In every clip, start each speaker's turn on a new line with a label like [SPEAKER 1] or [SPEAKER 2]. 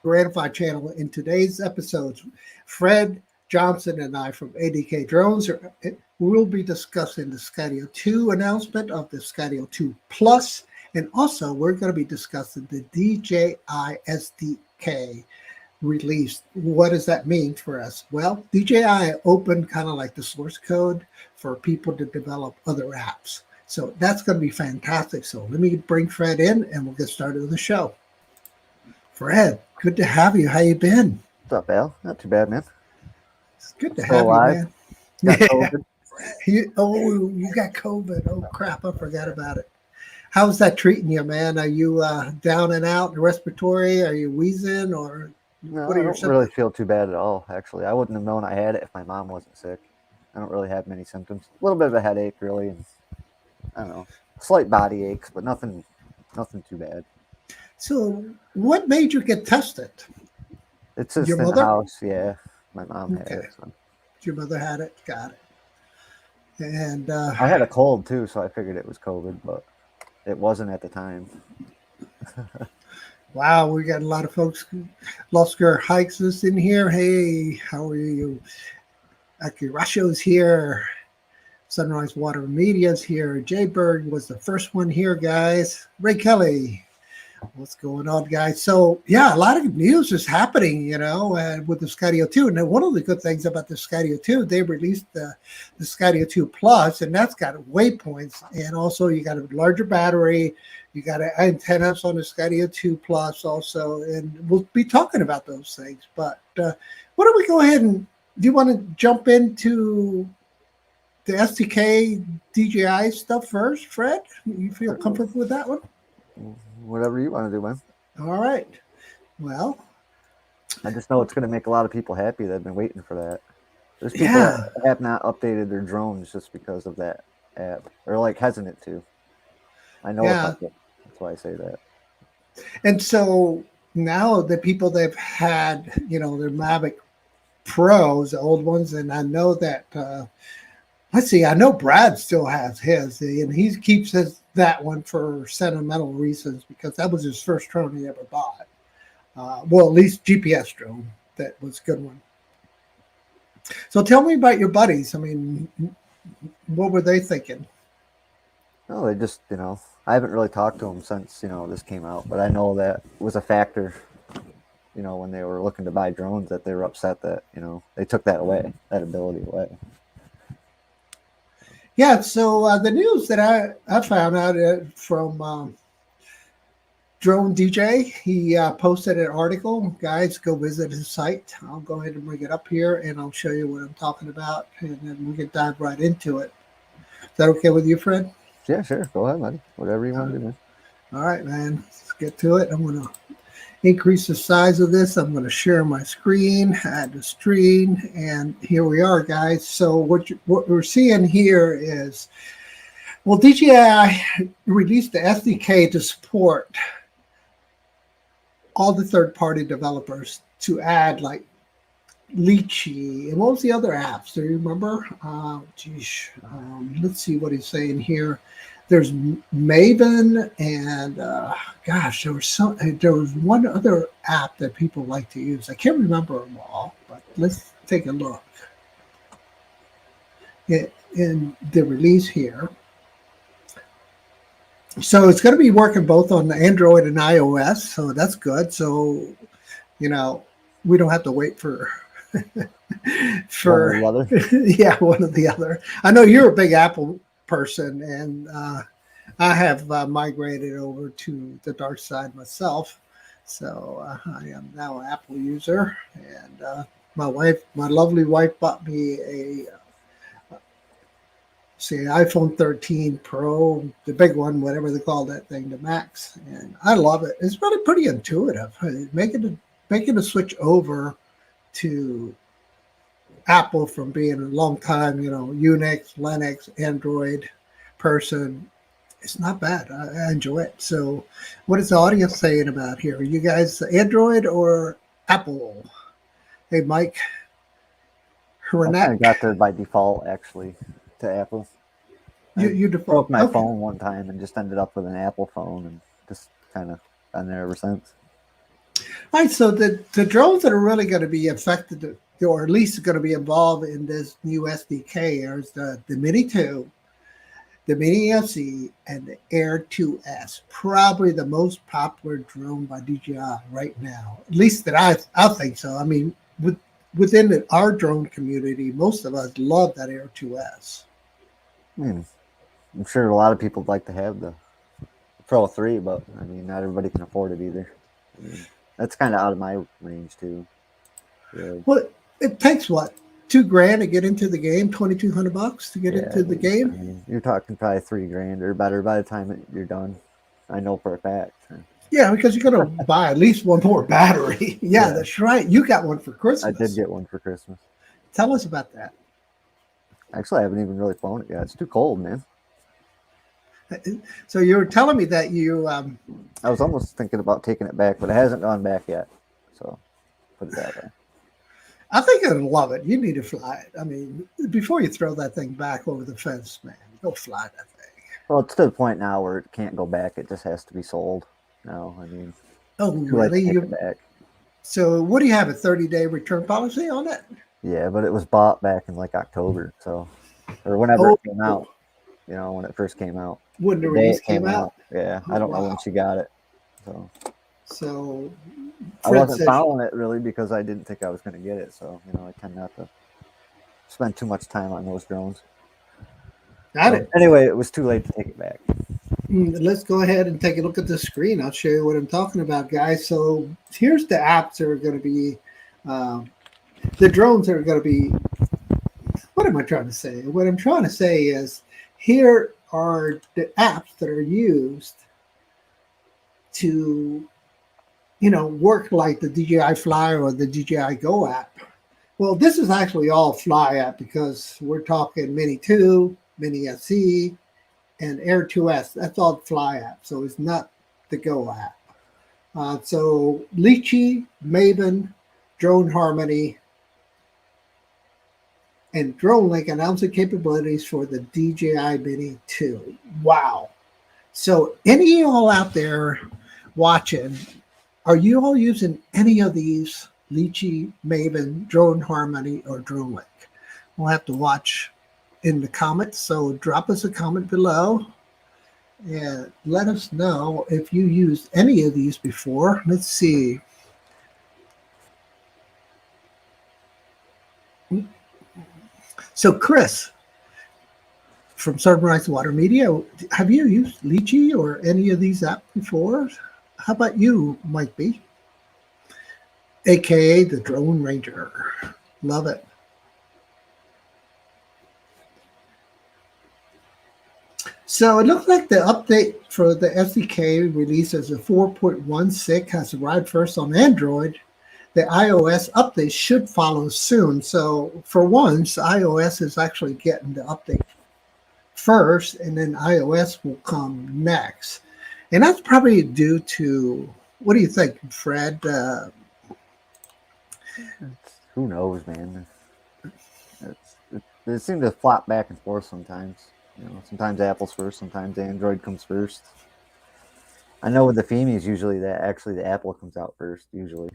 [SPEAKER 1] Duranafy channel. In today's episodes, Fred Johnson and I from ADK Drones will be discussing the Skydio 2 announcement of the Skydio 2 Plus, and also we're going to be discussing the DJI SDK release. What does that mean for us? Well, DJI opened kind of like the source code for people to develop other apps. So that's going to be fantastic. So let me bring Fred in and we'll get started with the show. Fred, good to have you. How you been?
[SPEAKER 2] What's up, Al? Not too bad, man.
[SPEAKER 1] It's good to
[SPEAKER 2] Still
[SPEAKER 1] have
[SPEAKER 2] alive.
[SPEAKER 1] you, man.
[SPEAKER 2] Got
[SPEAKER 1] Yeah.
[SPEAKER 2] COVID.
[SPEAKER 1] You got COVID. Oh, crap. I forgot about it. How's that treating you, man? Are you down and out, respiratory? Are you wheezing or
[SPEAKER 2] No,
[SPEAKER 1] what are
[SPEAKER 2] I
[SPEAKER 1] your
[SPEAKER 2] don't
[SPEAKER 1] symptoms?
[SPEAKER 2] really feel too bad at all, actually. I wouldn't have known I had it if my mom wasn't sick. I don't really have many symptoms. A little bit of a headache, really, and I don't know, slight body aches, but nothing too bad.
[SPEAKER 1] So what made you get tested?
[SPEAKER 2] It's just
[SPEAKER 1] Your
[SPEAKER 2] in the
[SPEAKER 1] mother?
[SPEAKER 2] house, yeah. My mom had
[SPEAKER 1] Okay.
[SPEAKER 2] it. So.
[SPEAKER 1] Your mother had it. Got it. And
[SPEAKER 2] I had a cold, too, so I figured it was COVID, but it wasn't at the time.
[SPEAKER 1] wow, we got a lot of folks. Losker Hikes is in here. Hey, how are you? Akirasho's here. Sunrise Water Media's here. Jay Bird was the first one here, guys. Ray Kelly. What's going on, guys? So, yeah, a lot of news is happening, with the Skydio 2. And one of the good things about the Skydio 2, they released the Skydio 2 Plus, and that's got waypoints. And also, you got a larger battery. You got antennas on the Skydio 2 Plus also. And we'll be talking about those things. But why don't we go ahead and do you want to jump into the SDK DJI stuff first, Fred? You feel comfortable with that one?
[SPEAKER 2] Whatever you want to do, man.
[SPEAKER 1] All right. Well,
[SPEAKER 2] I just know it's going to make a lot of people happy that have been waiting for that. There's people that have not updated their drones just because of that app. They're like hesitant to. I know about it. That's why I say that.
[SPEAKER 1] And so now the people that have had, their Mavic Pros, the old ones, and I know that let's see, I know Brad still has his, and he keeps that one for sentimental reasons because that was his first drone he ever bought. Well, at least GPS drone. That was a good one. So tell me about your buddies. I mean, what were they thinking?
[SPEAKER 2] No, they just, I haven't really talked to them since, this came out, but I know that was a factor, when they were looking to buy drones, that they were upset that, they took that away, that ability away.
[SPEAKER 1] Yeah, so the news that I found out from Drone DJ, he posted an article. Guys, go visit his site. I'll go ahead and bring it up here, and I'll show you what I'm talking about, and then we can dive right into it. Is that okay with you, Fred?
[SPEAKER 2] Yeah, sure. Go ahead, buddy. Whatever you want to do, man.
[SPEAKER 1] All right, man. Let's get to it. I'm going to increase the size of this. I'm going to share my screen, add the stream, and here we are, guys. So what we're seeing here is, well, DJI released the SDK to support all the third-party developers to add like Lychee, and what was the other apps? Do you remember? Let's see what he's saying here. There's Maven, and gosh, there was one other app that people like to use. I can't remember them all, but let's take a look in the release here. So it's going to be working both on Android and iOS, so that's good. So, we don't have to wait for
[SPEAKER 2] one or the other.
[SPEAKER 1] Yeah, one or the other. I know you're a big Apple person, and I have migrated over to the dark side myself. So I am now an Apple user, and my lovely wife, bought me an iPhone 13 Pro, the big one, whatever they call that thing, the Max, and I love it. It's really pretty intuitive. Making a switch over to Apple from being a long time, Unix, Linux, Android person, it's not bad. I enjoy it. So what is the audience saying about here? Are you guys Android or Apple? Hey, Mike.
[SPEAKER 2] I got there by default, actually, to Apple.
[SPEAKER 1] You
[SPEAKER 2] broke my phone one time and just ended up with an Apple phone and just kind of been there ever since.
[SPEAKER 1] All right, so the drones that are really going to be affected, or at least going to be involved in this new SDK, is the Mini 2, the Mini SE, and the Air 2S. Probably the most popular drone by DJI right now. At least that I think so. I mean, within our drone community, most of us love that Air 2S.
[SPEAKER 2] I'm sure a lot of people would like to have the Pro 3, but I mean, not everybody can afford it either. I mean, that's kind of out of my range too. Really.
[SPEAKER 1] Well, it takes what, $2,000 to get into the game, $2,200 to get into the game.
[SPEAKER 2] I mean, you're talking probably $3,000 or better by the time you're done. I know for a fact.
[SPEAKER 1] Yeah, because you're going to buy at least one more battery. Yeah, that's right. You got one for Christmas.
[SPEAKER 2] I did get one for Christmas.
[SPEAKER 1] Tell us about that.
[SPEAKER 2] Actually, I haven't even really flown it yet. It's too cold, man.
[SPEAKER 1] So you were telling me that you...
[SPEAKER 2] I was almost thinking about taking it back, but it hasn't gone back yet. So put it that way.
[SPEAKER 1] I think I'd love it. You need to fly it. I mean, before you throw that thing back over the fence, man, go fly that thing.
[SPEAKER 2] Well, it's to the point now where it can't go back. It just has to be sold. No, I mean...
[SPEAKER 1] Oh, really?
[SPEAKER 2] Back.
[SPEAKER 1] So what do you have, a 30-day return policy on it?
[SPEAKER 2] Yeah, but it was bought back in like October, so... Or whenever it came out. You know, when it first came out.
[SPEAKER 1] When the release came out?
[SPEAKER 2] Yeah, I don't know when she got it.
[SPEAKER 1] So
[SPEAKER 2] I wasn't following it really because I didn't think I was going to get it. So, you know, I tend not to spend too much time on those drones.
[SPEAKER 1] Got it.
[SPEAKER 2] Anyway, it was too late to take it back.
[SPEAKER 1] Let's go ahead and take a look at the screen. I'll show you what I'm talking about, guys. So here's the apps that are going to be, the drones that are going to be, what am I trying to say? What I'm trying to say is, here are the apps that are used to, you know, work like the DJI Fly or the DJI Go app. Well, this is actually all Fly app because we're talking Mini 2, Mini SE, and Air 2S. That's all Fly app, so it's not the Go app. So Lychee, Maven, Drone Harmony, and DroneLink announcing capabilities for the DJI Mini 2. Wow. So any of y'all out there watching, are you all using any of these, Lychee, Maven, Drone Harmony, or DroneLink? We'll have to watch in the comments. So drop us a comment below and let us know if you used any of these before. Let's see. So Chris, from Sunrise Water Media, have you used Lychee or any of these apps before? How about you, Mike B? AKA the Drone Ranger. Love it. So it looks like the update for the SDK release as a 4.16 has arrived first on Android. The iOS update should follow soon. So for once, iOS is actually getting the update first, and then iOS will come next. And that's probably due to, what do you think, Fred?
[SPEAKER 2] Who knows, man? They seem to flop back and forth sometimes. You know, sometimes Apple's first, sometimes Android comes first. I know with the Femies, usually the Apple comes out first, usually.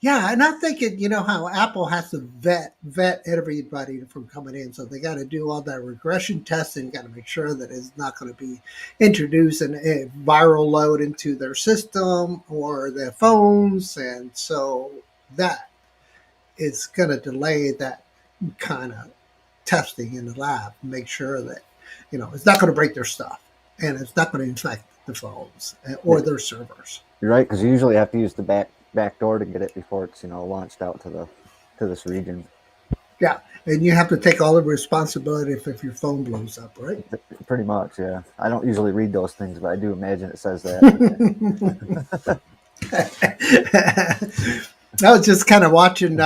[SPEAKER 1] Yeah, and I think you know how Apple has to vet everybody from coming in, so they got to do all that regression testing, got to make sure that it's not going to be introduced and a viral load into their system or their phones, and so that is going to delay that kind of testing in the lab, make sure that, you know, it's not going to break their stuff and it's not going to infect the phones or their servers.
[SPEAKER 2] You're right, because you usually have to use the back door to get it before it's, you know, launched out to this region.
[SPEAKER 1] Yeah, and you have to take all the responsibility if your phone blows up, right?
[SPEAKER 2] Pretty much, yeah. I don't usually read those things, but I do imagine it says that.
[SPEAKER 1] I was just kind of watching.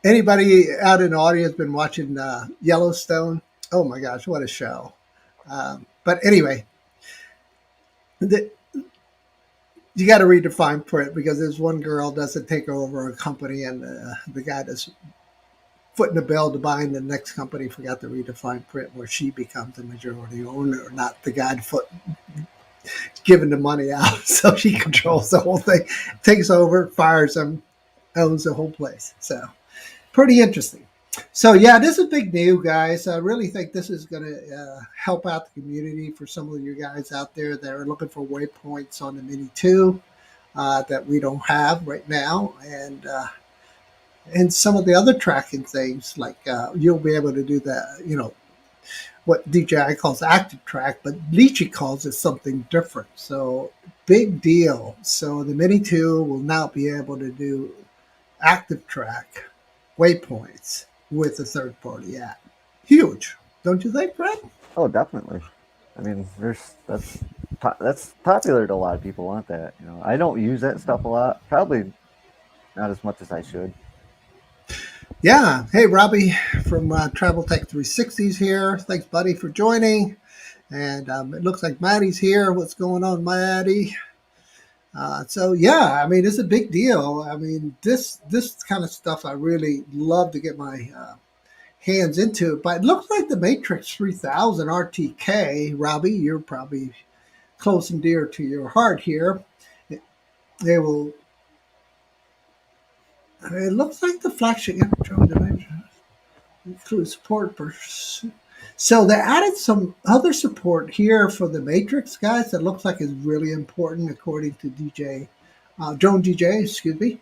[SPEAKER 1] Anybody out in the audience been watching Yellowstone? Oh my gosh, what a show! But anyway, you got to read the fine print because this one girl doesn't take over a company, and the guy that's footing the bill to buying the next company forgot to read the fine print where she becomes the majority owner, not the guy giving the money out. So she controls the whole thing, takes over, fires them, owns the whole place. So pretty interesting. So yeah, this is big news, guys. I really think this is going to help out the community for some of you guys out there that are looking for waypoints on the Mini 2 that we don't have right now, and some of the other tracking things like you'll be able to do that. What DJI calls active track, but Lychee calls it something different. So big deal. So the Mini 2 will now be able to do active track waypoints with a third party app. Huge, don't you think, Fred?
[SPEAKER 2] Oh, definitely. I mean, that's popular to a lot of people. Want that? I don't use that stuff a lot. Probably not as much as I should.
[SPEAKER 1] Yeah. Hey, Robbie from Travel Tech 360s here. Thanks, buddy, for joining. And it looks like Maddie's here. What's going on, Maddie? So yeah, I mean, it's a big deal. I mean, this kind of stuff I really love to get my hands into it. But it looks like the Matrix 3000 RTK, Robbie, you're probably close and dear to your heart here. They will. It looks like the flagship drone dimension includes support for. So they added some other support here for the Matrix, guys. That looks like is really important according to Drone DJ. Excuse me.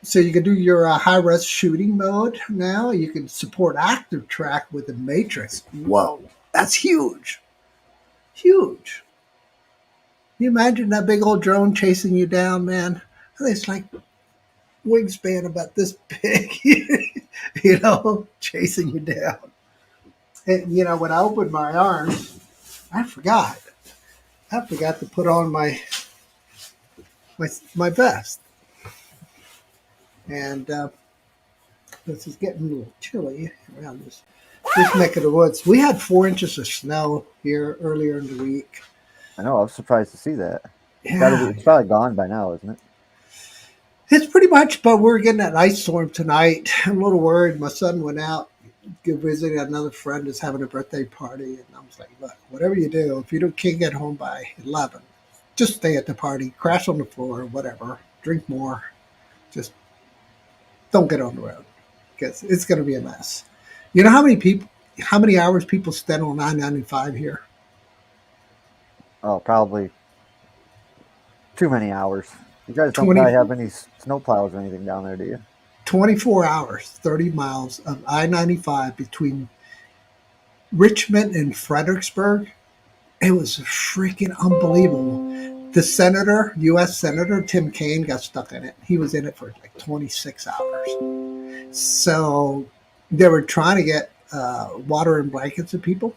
[SPEAKER 1] So you can do your high-res shooting mode now. You can support active track with the Matrix. Whoa, that's huge. Huge. Can you imagine that big old drone chasing you down, man? I think it's like wingspan about this big, chasing you down. And, when I opened my arms, I forgot to put on my vest. And this is getting a little chilly around this neck of the woods. We had 4 inches of snow here earlier in the week.
[SPEAKER 2] I know. I was surprised to see that.
[SPEAKER 1] Yeah.
[SPEAKER 2] It's probably gone by now, isn't it?
[SPEAKER 1] It's pretty much, but we're getting that ice storm tonight. I'm a little worried. My son went out to visit another friend that's having a birthday party. And I was like, look, whatever you do, if you can't get home by 11, just stay at the party, crash on the floor, whatever, drink more. Just don't get on the road because it's going to be a mess. You know how many hours people spend on I-95 here?
[SPEAKER 2] Oh, probably too many hours. You guys don't probably have any snowplows or anything down there, do you?
[SPEAKER 1] 24 hours, 30 miles of I-95 between Richmond and Fredericksburg. It was freaking unbelievable. The U.S. Senator Tim Kaine got stuck in it. He was in it for like 26 hours. So they were trying to get water and blankets to people.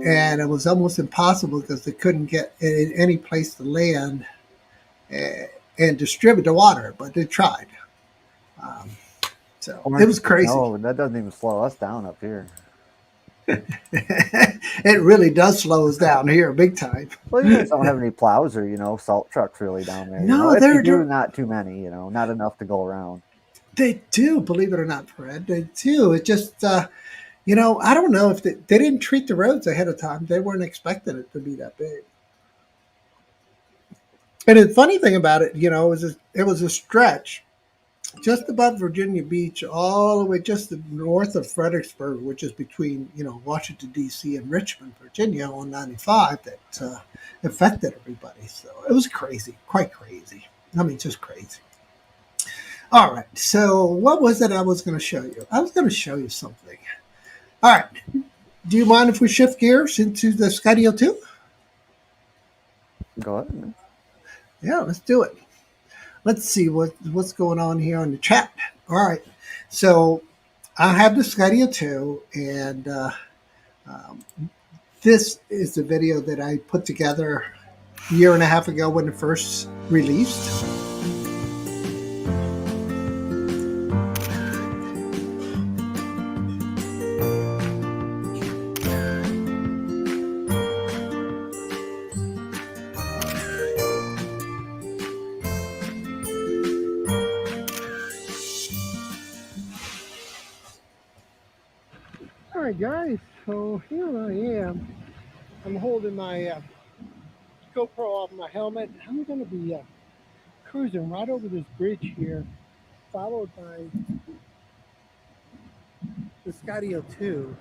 [SPEAKER 1] And it was almost impossible because they couldn't get any place to land and distribute the water, but they tried. So it was crazy.
[SPEAKER 2] No, that doesn't even slow us down up here.
[SPEAKER 1] It really does slow us down here big time.
[SPEAKER 2] Well, you guys don't have any plows or salt trucks really down there.
[SPEAKER 1] No,
[SPEAKER 2] they're not too many. Not enough to go around.
[SPEAKER 1] They do, believe it or not, Fred. They do. It just I don't know if they didn't treat the roads ahead of time. They weren't expecting it to be that big. And the funny thing about it, it was a stretch just above Virginia Beach, all the way just north of Fredericksburg, which is between, Washington, D.C. and Richmond, Virginia on 95 that affected everybody. So it was crazy, quite crazy. I mean, just crazy. All right. So what was it I was going to show you? I was going to show you something. All right. Do you mind if we shift gears into the Skydio 2?
[SPEAKER 2] Go ahead.
[SPEAKER 1] Yeah, let's do it. Let's see what's going on here on the chat. All right. So I have the Skydio 2, and this is the video that I put together a year and a half ago when it first released. All right, guys, so here I am I'm holding my GoPro off my helmet. I'm going to be cruising right over this bridge here, followed by the Skydio 2.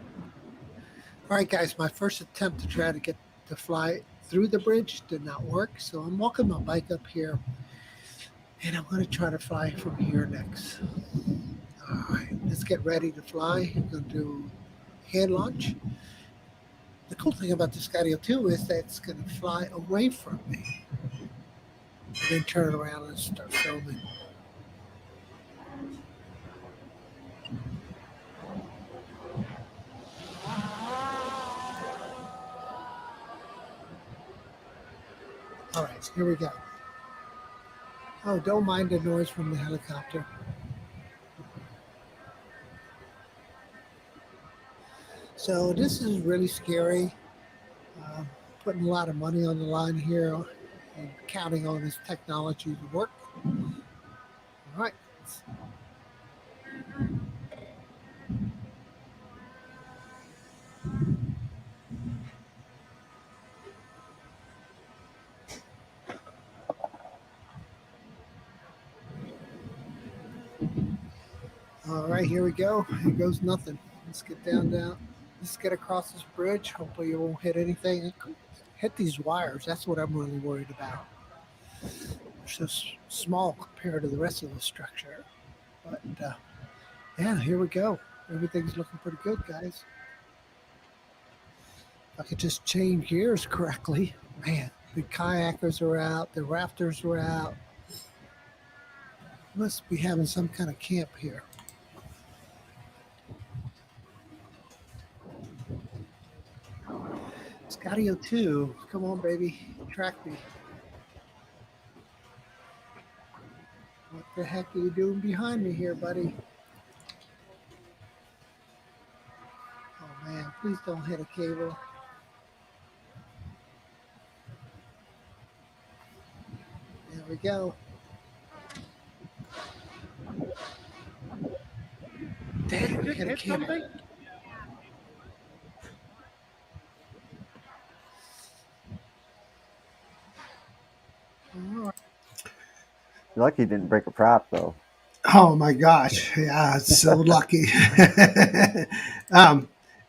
[SPEAKER 1] All right, guys, my first attempt to try to get to fly through the bridge did not work, so I'm walking my bike up here, and I'm going to try to fly from here next. All right, let's get ready to fly. I'm going to do hand launch. The cool thing about the Skydio 2 is that it's going to fly away from me, and then turn around and start filming. All right, here we go. Oh, don't mind the noise from the helicopter. So this is really scary. Putting a lot of money on the line here and counting on this technology to work. All right. All right, here we go. Here goes nothing. Let's get down. Let's get across this bridge. Hopefully you won't hit anything. Hit these wires. That's what I'm really worried about. They're so small compared to the rest of the structure. But yeah, here we go. Everything's looking pretty good, guys. If I could just change gears correctly. Man, the kayakers are out. The rafters are out. Must be having some kind of camp here. Skydio 2, come on, baby, track me. What the heck are you doing behind me here, buddy? Oh man, please don't hit a cable. There we go. Damn, I hit a cable. Something?
[SPEAKER 2] You're lucky you didn't break a prop, though.
[SPEAKER 1] Oh my gosh. Yeah, it's so lucky.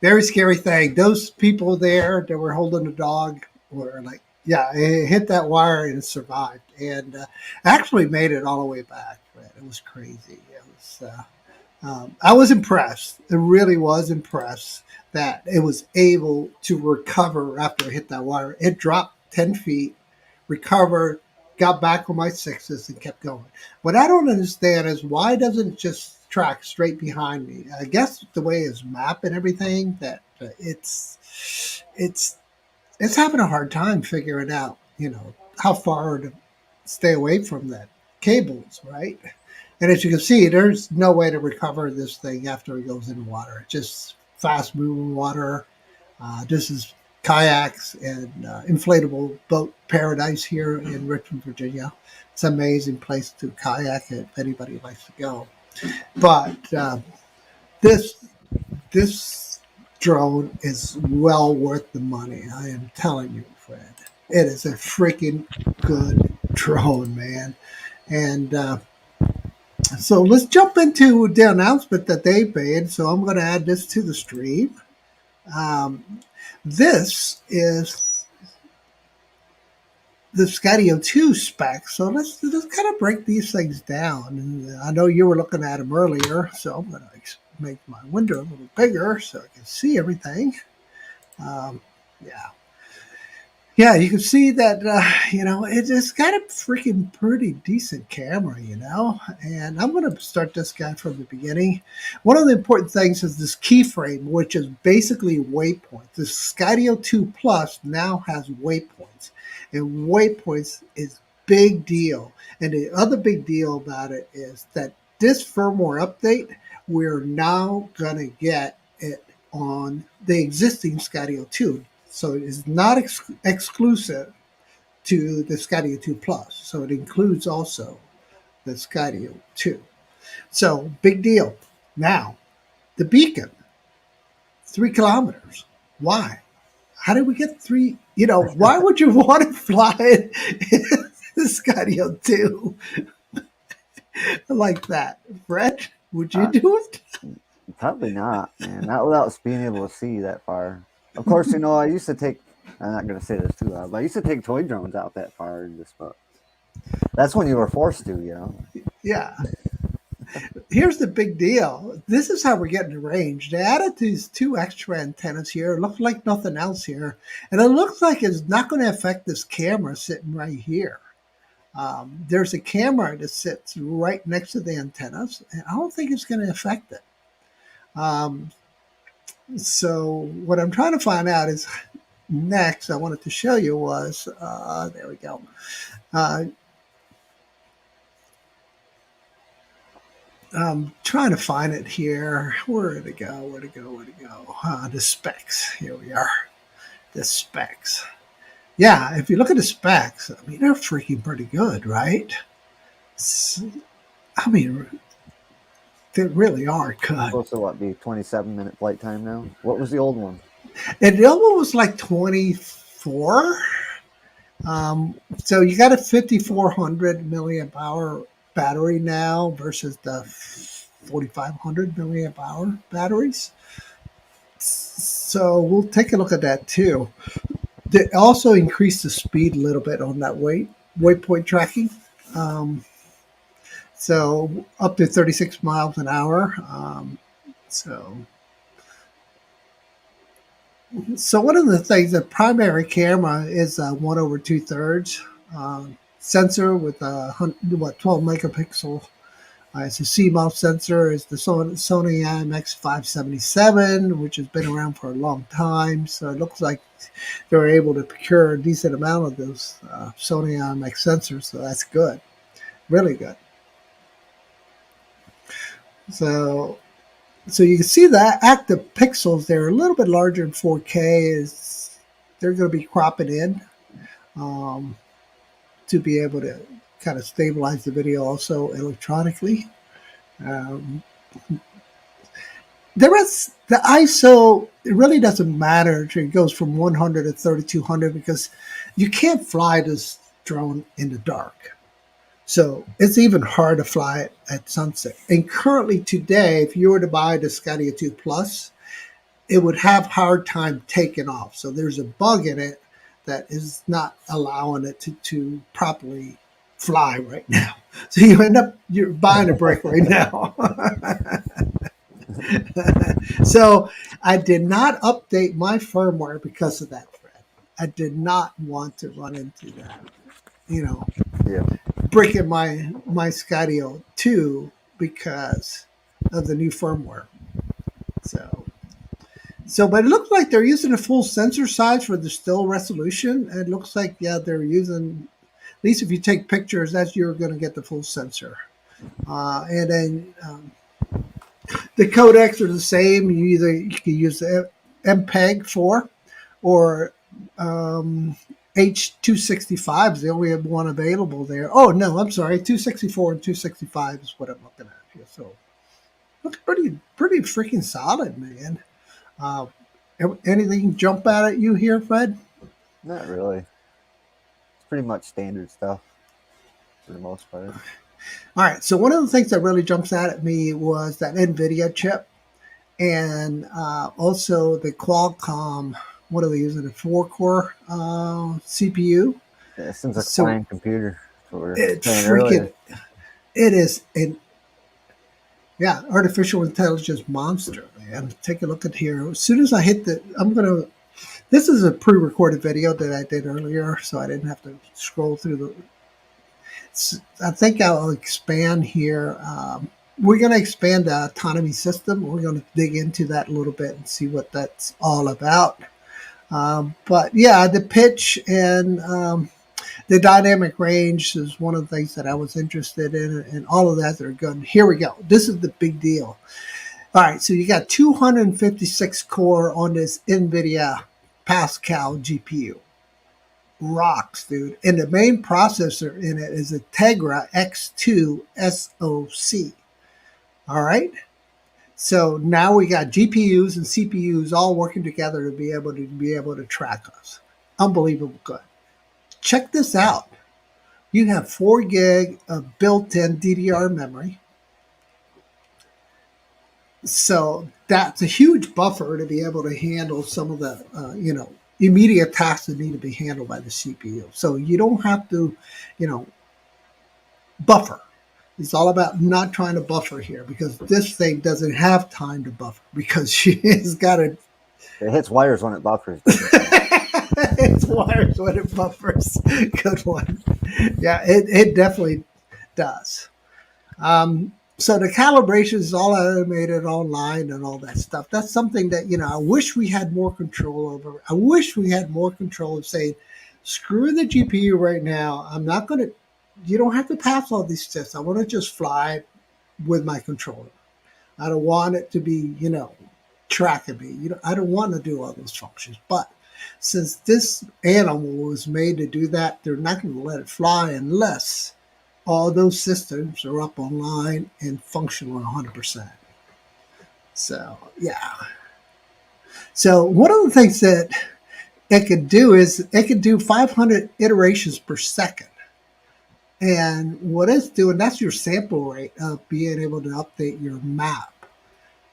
[SPEAKER 1] Very scary thing. Those people there that were holding the dog were like, yeah, it hit that wire and it survived. And actually made it all the way back. It was crazy. It was, I was impressed. It really was impressed that it was able to recover after it hit that wire. It dropped 10 feet, recovered, got back on my sixes and kept going. What I don't understand is why doesn't it just track straight behind me? I guess the way it's mapped and everything that it's having a hard time figuring out, how far to stay away from that cables, right? And as you can see, there's no way to recover this thing after it goes in water. It's just fast moving water. This is kayaks and inflatable boat paradise here in Richmond, Virginia. It's an amazing place to kayak if anybody likes to go. But this drone is well worth the money. I am telling you, Fred. It is a freaking good drone, man. And so let's jump into the announcement that they made. So I'm going to add this to the stream. This is the Skydio 2 spec. So let's kind of break these things down. And I know you were looking at them earlier, so I'm going to make my window a little bigger so I can see everything. Yeah, you can see that, it's got a freaking pretty decent camera, and I'm going to start this guy from the beginning. One of the important things is this keyframe, which is basically waypoints. The Skydio 2 Plus now has waypoints, and waypoints is big deal. And the other big deal about it is that this firmware update, we're now going to get it on the existing Skydio 2. So it is not exclusive to the Skydio 2 Plus. So it includes also the Skydio 2. So big deal. Now, the beacon, 3 kilometers. Why? how did we get three? Why would you want to fly it in Skydio 2 like that? Fred, would you
[SPEAKER 2] Uh,
[SPEAKER 1] do it?
[SPEAKER 2] Probably not, man. Not without us being able to see that far. Of course, I used to take. I'm not gonna say this too loud, but I used to take toy drones out that far and just. But that's when you were forced to.
[SPEAKER 1] Yeah. Here's the big deal. This is how we're getting the range. They added these two extra antennas here. It looks like nothing else here. And it looks like it's not going to affect this camera sitting right here. There's a camera that sits right next to the antennas, and I don't think it's going to affect it. So what I'm trying to find out is next, I wanted to show you was, there we go. I'm trying to find it here. Where did it go? Where'd it go? Where'd it go? The specs. Here we are. The specs. Yeah, if you look at the specs, I mean, they're freaking pretty good, right? I mean, they really are good.
[SPEAKER 2] Supposed to be 27-minute flight time now? What was the old one?
[SPEAKER 1] And the other one was like 24. So you got a 5,400 milliamp hour battery now versus the 4,500 milliamp hour batteries. So we'll take a look at that too. They also increased the speed a little bit on that waypoint tracking. So up to 36 miles an hour. So one of the things, the primary camera is 1/2 sensor with a 12 megapixel. It's a CMOS sensor. It's the Sony IMX577, which has been around for a long time. So it looks like they were able to procure a decent amount of those Sony IMX sensors. So that's good, really good. So you can see that active pixels, they're a little bit larger in 4K. They're going to be cropping in to be able to kind of stabilize the video also electronically. The ISO, it really doesn't matter. It goes from 100 to 3200 because you can't fly this drone in the dark. So it's even hard to fly it at sunset. And currently today, if you were to buy the Skydio 2 Plus, it would have hard time taking off. So there's a bug in it that is not allowing it to properly fly right now. So you're buying a brick right now. So I did not update my firmware because of that, Fred. I did not want to run into that, breaking my Skydio 2 because of the new firmware. But it looks like they're using a full sensor size for the still resolution. It looks like, they're using, at least if you take pictures, you're going to get the full sensor. And then the codecs are the same. You can use MPEG 4 or H265 is the only one available there. Oh, no, I'm sorry. 264 and 265 is what I'm looking at here. So looks pretty freaking solid, man. Anything jump out at you here, Fred?
[SPEAKER 2] Not really. It's pretty much standard stuff for the most part.
[SPEAKER 1] All right. So one of the things that really jumps out at me was that NVIDIA chip and also the Qualcomm, what are they using? A 4-core CPU?
[SPEAKER 2] Yeah, it seems like a flying computer.
[SPEAKER 1] It's freaking, it is artificial intelligence monster, man. Take a look at here. As soon as I hit this is a pre-recorded video that I did earlier, so I didn't have to scroll through I think I'll expand here. We're going to expand the autonomy system. We're going to dig into that a little bit and see what that's all about. But yeah, the pitch and the dynamic range is one of the things that I was interested in, and all of that are good. Here we go. This is the big deal. All right, so you got 256 core on this NVIDIA Pascal GPU. Rocks, dude. And the main processor in it is a Tegra X2 SoC. All right. So now we got GPUs and CPUs all working together to be able to track us. Unbelievable good. Check this out. You have 4 gig of built-in DDR memory. So that's a huge buffer to be able to handle some of the, immediate tasks that need to be handled by the CPU. So you don't have to, buffer. It's all about not trying to buffer here because this thing doesn't have time to buffer because she has got to.
[SPEAKER 2] It hits wires when it buffers.
[SPEAKER 1] It's wires when it buffers. Good one. Yeah, it definitely does. So the calibration is all automated online and all that stuff. That's something that, I wish we had more control over. I wish we had more control of saying, screw the GPU right now. I'm not going to, you don't have to pass all these tests. I want to just fly with my controller. I don't want it to be, tracking me. I don't want to do all those functions. But since this animal was made to do that, they're not going to let it fly unless all those systems are up online and functional 100%. So, yeah. So one of the things that it could do is it could do 500 iterations per second. And what it's doing, that's your sample rate of being able to update your map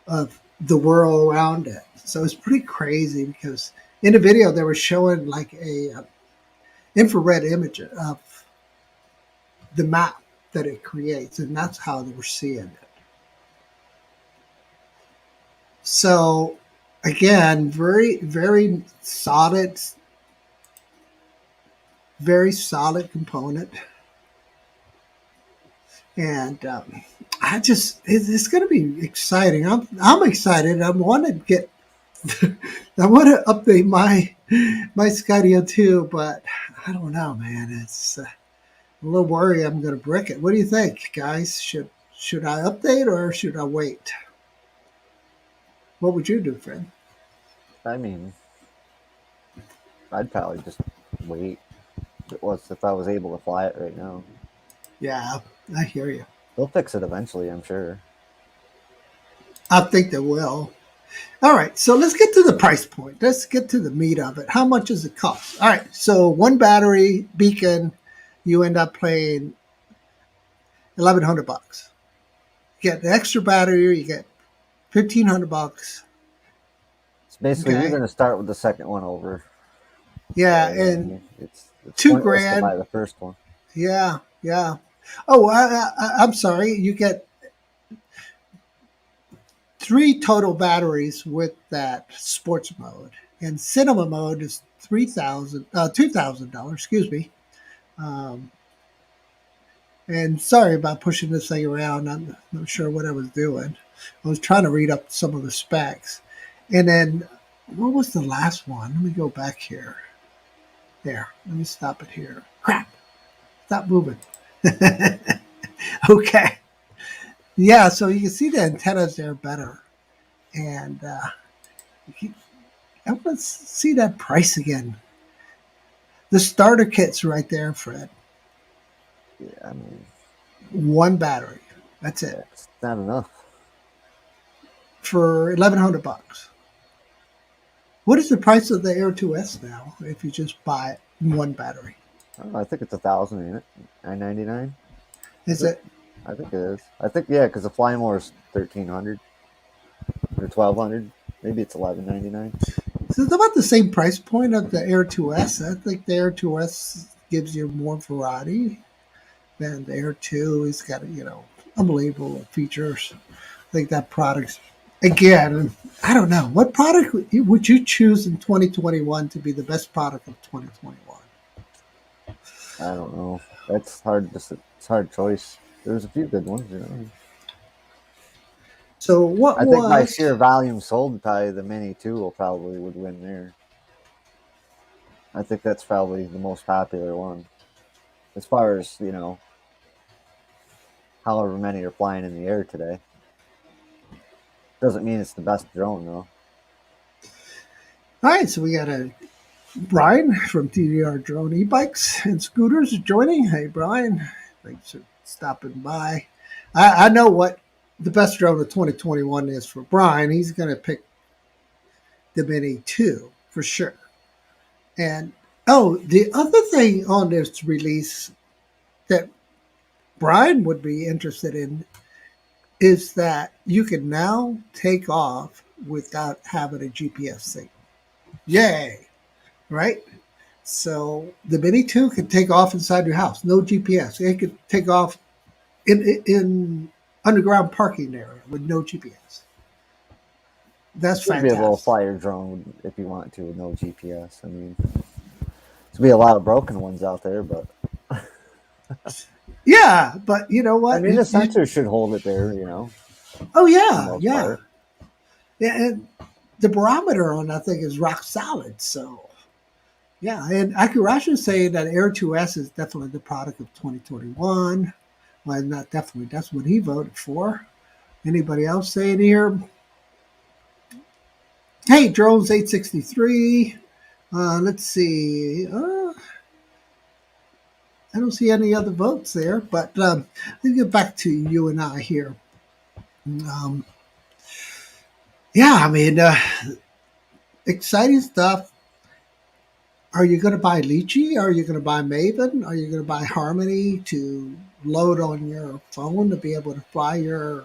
[SPEAKER 1] of the world around it. So it's pretty crazy because in the video they were showing like a infrared image of the map that it creates, and that's how they were seeing it. So again, very, very solid component. And it's going to be exciting. I'm excited. I want to update my Skydio too, but I don't know, man. It's a little worried I'm going to brick it. What do you think, guys? Should I update or should I wait? What would you do, Fred?
[SPEAKER 2] I mean, I'd probably just wait. If I was able to fly it right now.
[SPEAKER 1] Yeah, I hear you.
[SPEAKER 2] They'll fix it eventually, I'm sure.
[SPEAKER 1] I think they will. All right, so let's get to the price point. Let's get to the meat of it. How much does it cost? All right, so one battery beacon, you end up paying $1,100. You get the extra battery, you get $1,500.
[SPEAKER 2] So basically, you're going to start with the second one over.
[SPEAKER 1] Yeah, and
[SPEAKER 2] it's
[SPEAKER 1] $2,000
[SPEAKER 2] to buy the first one.
[SPEAKER 1] Yeah. Oh, I'm sorry. You get 3 total batteries with that sports mode, and cinema mode is $2,000. Excuse me. And sorry about pushing this thing around. I'm not sure what I was doing. I was trying to read up some of the specs, and then what was the last one? Let me go back here. There. Let me stop it here. Crap. Stop moving. Okay. Yeah, so you can see the antennas there better. And I want to see that price again. The starter kit's right there, Fred.
[SPEAKER 2] Yeah, I mean,
[SPEAKER 1] one battery. That's it.
[SPEAKER 2] It's not enough.
[SPEAKER 1] For $1,100. What is the price of the Air 2S now if you just buy one battery?
[SPEAKER 2] I think it's $1,000 in it. $999.
[SPEAKER 1] Is it?
[SPEAKER 2] I think it is. I think because the Fly More is $1,300 or $1,200. Maybe it's $1,199.
[SPEAKER 1] So it's about the same price point of the Air 2S. I think the Air 2S gives you more variety than the Air 2. It's got unbelievable features. I think that product, again, I don't know. What product would you choose in 2021 to be the best product of 2021?
[SPEAKER 2] I don't know. That's hard. It's a hard choice. There's a few good ones,
[SPEAKER 1] So what
[SPEAKER 2] I think by sheer volume sold, probably the Mini 2 would win there. I think that's probably the most popular one. As far as, however many are flying in the air today. Doesn't mean it's the best drone, though.
[SPEAKER 1] All right, so we got Brian from DJI Drone E-Bikes and Scooters joining. Hey, Brian. Thanks for stopping by. I know what the best drone of 2021 is for Brian. He's going to pick the Mini 2 for sure. And oh, the other thing on this release that Brian would be interested in is that you can now take off without having a GPS signal. Yay! Right? So the Mini 2 can take off inside your house, no GPS. It could take off in underground parking area with no GPS. That's
[SPEAKER 2] You should be able to
[SPEAKER 1] fantastic.
[SPEAKER 2] fly your drone if you want to with no GPS. I mean, there's be a lot of broken ones out there, but
[SPEAKER 1] Yeah, but you know
[SPEAKER 2] I
[SPEAKER 1] what?
[SPEAKER 2] mean, the sensor should hold it there, you know,
[SPEAKER 1] Oh
[SPEAKER 2] for the
[SPEAKER 1] yeah,
[SPEAKER 2] most
[SPEAKER 1] yeah,
[SPEAKER 2] part.
[SPEAKER 1] yeah. And the barometer on that thing is rock solid. So yeah, and Akirashi is saying that Air 2S is definitely the product of 2021. Well, not definitely. That's what he voted for. Anybody else saying here? Hey, Drones 863. Let's see. I don't see any other votes there, but let's get back to you and I here. Um, yeah, I mean, exciting stuff. Are you going to buy Lychee? Are you going to buy Maven? Are you going to buy Harmony to load on your phone to be able to fly your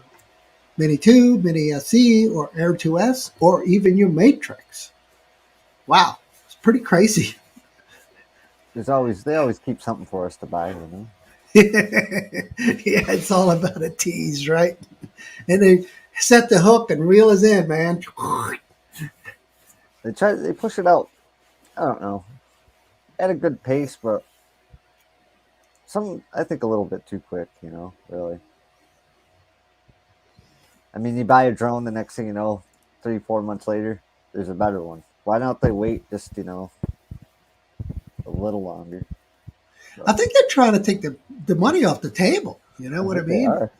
[SPEAKER 1] Mini 2, Mini SE, or Air 2S, or even your Matrix? Wow, it's pretty crazy.
[SPEAKER 2] They always keep something for us to buy, you know.
[SPEAKER 1] Yeah, it's all about a tease, right? And they set the hook and reel us in, man.
[SPEAKER 2] They push it out. I don't know, at a good pace, but I think a little bit too quick, you know. Really, I mean, you buy a drone, the next thing you know, 3 4 months later, there's a better one. Why don't they wait just a little longer?
[SPEAKER 1] I think they're trying to take the money off the table. You know
[SPEAKER 2] I
[SPEAKER 1] what I
[SPEAKER 2] think they
[SPEAKER 1] mean?
[SPEAKER 2] are.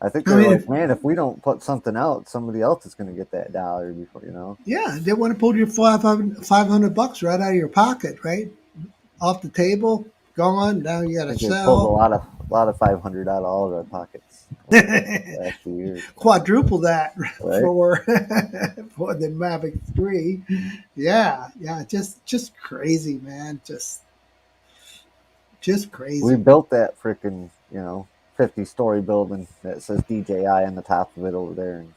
[SPEAKER 2] I think
[SPEAKER 1] I
[SPEAKER 2] they're
[SPEAKER 1] mean,
[SPEAKER 2] like, man, if we don't put something out, somebody else is going to get that dollar before, you know.
[SPEAKER 1] yeah, they want to pull your $500 right out of your pocket, right? Off the table, gone. Now you got
[SPEAKER 2] I
[SPEAKER 1] to
[SPEAKER 2] think they pulled a
[SPEAKER 1] sell.
[SPEAKER 2] lot of 500 out of all of our pockets over the last few years.
[SPEAKER 1] Quadruple that
[SPEAKER 2] Right?
[SPEAKER 1] for for the Mavic 3. Yeah, yeah, just crazy, man. Just
[SPEAKER 2] We
[SPEAKER 1] crazy.
[SPEAKER 2] built that freaking, 50-story building that says DJI on the top of it over there in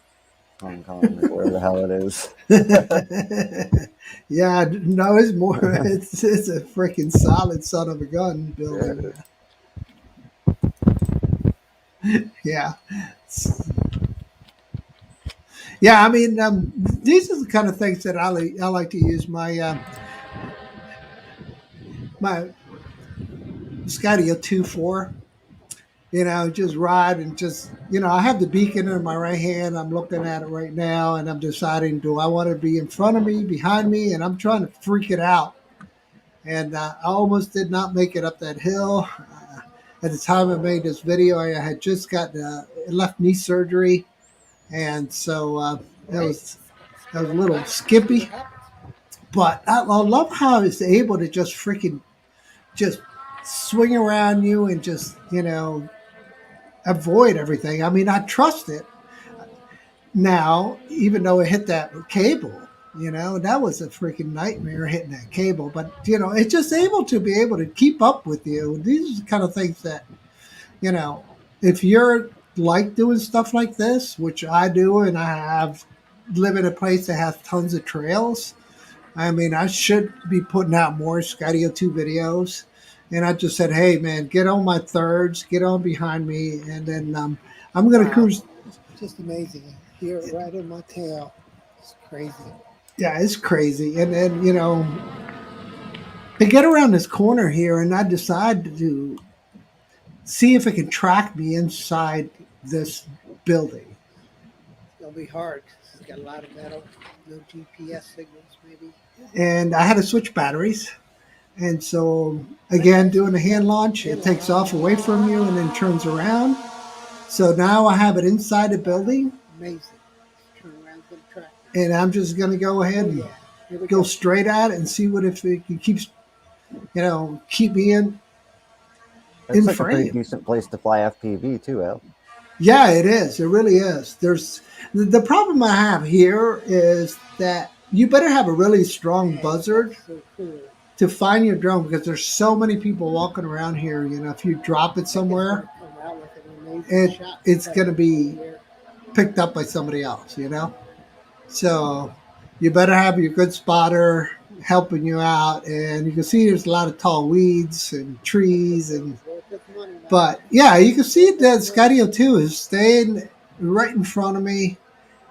[SPEAKER 2] Hong Kong or wherever the hell it is.
[SPEAKER 1] Yeah, no, it's more. It's a freaking solid son of a gun
[SPEAKER 2] Yeah.
[SPEAKER 1] building. Yeah, yeah. I mean, these are the kind of things that I like to use my Skydio 2 for. You know, just ride and just, I have the beacon in my right hand. I'm looking at it right now and I'm deciding, do I want to be in front of me, behind me? And I'm trying to freak it out. And I almost did not make it up that hill. At the time I made this video, I had just got left knee surgery. And so it was a little skimpy. But I love how it's able to just freaking just swing around you and just, avoid everything. I mean, I trust it now, even though it hit that cable. That was a freaking nightmare hitting that cable. But it's just able to be able to keep up with you. These are the kind of things that you know, if you're like doing stuff like this, which I do, and I have live in a place that has tons of trails. I mean, I should be putting out more Skydio 2 videos. And I just said, hey, man, get on my thirds, get on behind me, and then I'm going to cruise. Just amazing. Here, right in my tail. It's crazy. Yeah, it's crazy. And then, I get around this corner here, and I decide to see if it can track me inside this building. It's going to be hard. It's got a lot of metal, no GPS signals, maybe. And I had to switch batteries. And so, again, doing a hand launch, it takes off away from you and then turns around. So now I have it inside the building. Amazing. Turn around, going to track. And I'm just going to go ahead and go straight at it and see what if it keeps, keep me in
[SPEAKER 2] It's like a pretty
[SPEAKER 1] frame.
[SPEAKER 2] decent place to fly FPV too, Al.
[SPEAKER 1] Yeah, it is. It really is. There's the problem I have here is that you better have a really strong buzzard to find your drone because there's so many people walking around here. You know, if you drop it somewhere, it's going to be picked up by somebody else. You know, so you better have your good spotter helping you out, and you can see there's a lot of tall weeds and trees and. But yeah, you can see that Skydio 2 is staying right in front of me,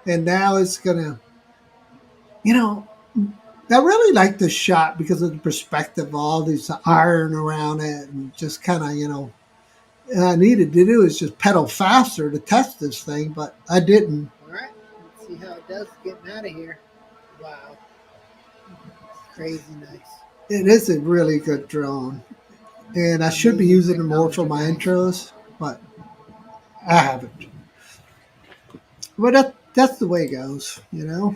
[SPEAKER 1] and now it's gonna, you know, I really like this shot because of the perspective, all these iron around it, and just kind of, I needed to do is just pedal faster to test this thing, but I didn't. All right, let's see how it does getting out of here. Wow, crazy nice. It is a really good drone, and I should be using it more for my intros, but I haven't. But that's the way it goes, you know.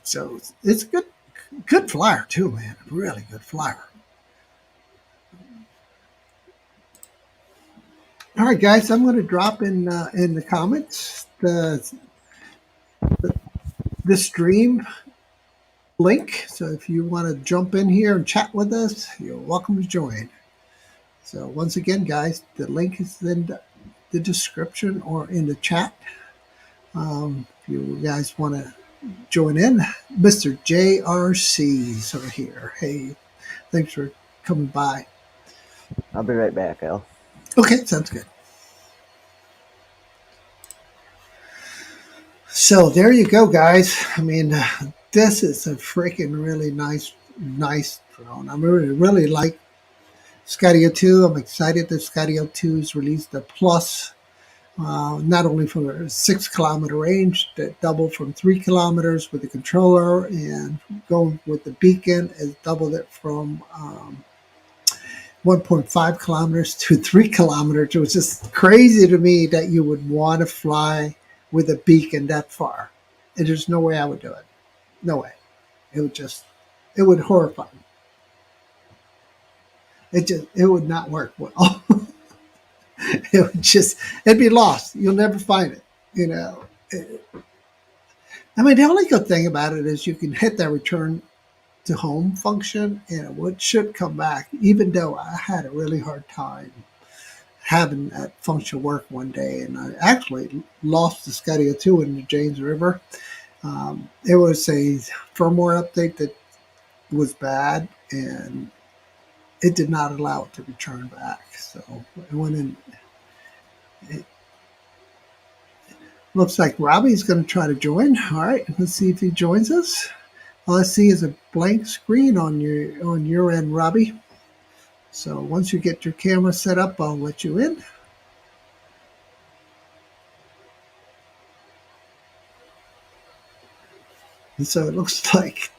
[SPEAKER 1] So it's good flyer too, man. Really good flyer. All right, guys, I'm going to drop in the comments the stream link. So if you want to jump in here and chat with us, you're welcome to join. So once again, guys, the link is in the description or in the chat. If you guys want to join in, Mr. JRC's over here. Hey, thanks for coming by.
[SPEAKER 2] I'll be right back, Al.
[SPEAKER 1] Okay, sounds good. So there you go, guys. I mean, this is a freaking really nice drone. I really like Skydio 2. I'm excited that Skydio 2 has released the Plus, not only for a 6 kilometer range, that doubled from 3 kilometers with the controller, and going with the beacon has doubled it from 1.5 kilometers to 3 kilometers. It was just crazy to me that you would want to fly with a beacon that far. And there's no way I would do it. No way. It would horrify me. It would not work well. It'd be lost. You'll never find it. You know. I mean, the only good thing about it is you can hit that return to home function, and it should come back. Even though I had a really hard time having that function work one day, and I actually lost the Skydio 2 in the James River. It was a firmware update that was bad, and it did not allow it to return back. So it went in. It looks like Robbie's going to try to join. All right, let's see if he joins us. All I see is a blank screen on your end, Robbie. So once you get your camera set up, I'll let you in. And so it looks like